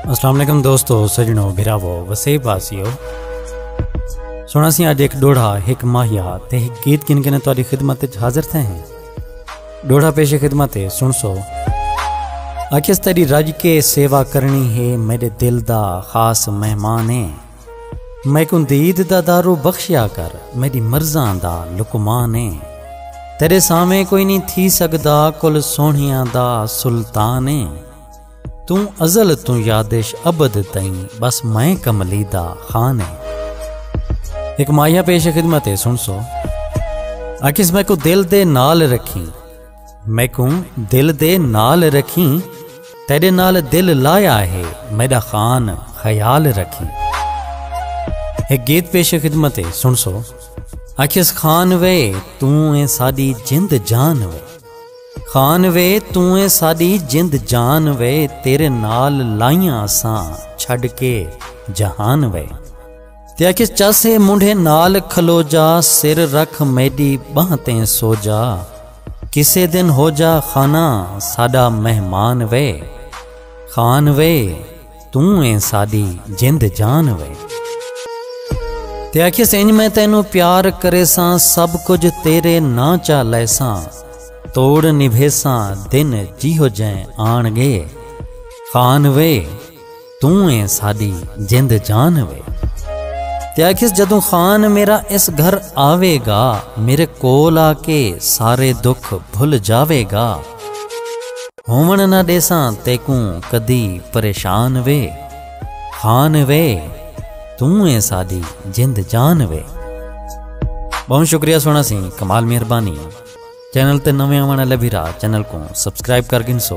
अस्सलाम वालेकुम दोस्तों, सजनों, भिरावो, वसेब वासियो। सुना सी अज एक डोढ़ा, एक माहिया ते एक गीत किन किन तुहाडी खिदमत च हाजिर थे हैं। डोढ़ा पेश खिदमत है, सुन सो। आखिस तेरी रज के सेवा करनी है, मेरे दिल दा खास मेहमान है। मैं को दीद दा दारू बख्शिया कर, मेरी मर्जां दा लुकमान है। तेरे सामे कोई नहीं थी सकदा, कुल सोहणियां दा सुल्तान है। तू अजल तू यादिश अबद तई, बस मैं कमली दा खान है। एक माया पेश खिदमत है, सुन सो। आखिस मैं को दिल दे नाल रखी, मैं को दिल दे नाल रखी, तेरे नाल दिल लाया है, मेरा खान ख्याल रखी। एक गीत पेश खिदमत है, सुन सो। आखिस खान वे तू है साडी जिंद जान वे, खान वे तू है साडी जिंद जान वे, तेरे नाल लाइयां असां छड़ के जहान वे। ते आखिस चासे मुंढे नाल खलो जा, सिर रख मेरी बाह ते सो जा, किसे दिन हो जा खाना साडा मेहमान वे। खान वे तू है साडी जिंद जान वे। ते आखिस इंज मैं तेनू प्यार करे सां, सब कुछ तेरे ना चाले सां, तोड़ निभेसा दिन जिहो जै आन गे। खान वे तू है साडी जिंद जान वे। ते आखिस जदों खान मेरा इस घर आवेगा, मेरे कोल आके सारे दुख भुल जावेगा। होवन ना देसा तेकू कदी परेशान वे। खान वे तू है साडी जिंद जान वे। बहुत शुक्रिया सोना सी, कमाल मेहरबानी। चैनल ते नवे आने वाले भी चैनल को सब्सक्राइब कर गिन सो।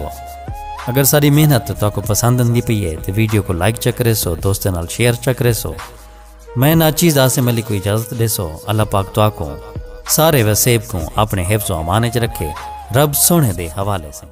अगर सारी मेहनत तो आपको पसंद आती पई है तो वीडियो को लाइक च करे सो, दोस्तों नाल शेयर च करे सो। मैं नाचीज़ आसिम अली को इजाज़त दे सो। अल्लाह पाक तो को सारे वसेब को अपने हिफ्ज़ व अमान च रखे, रब सोने दे हवाले से।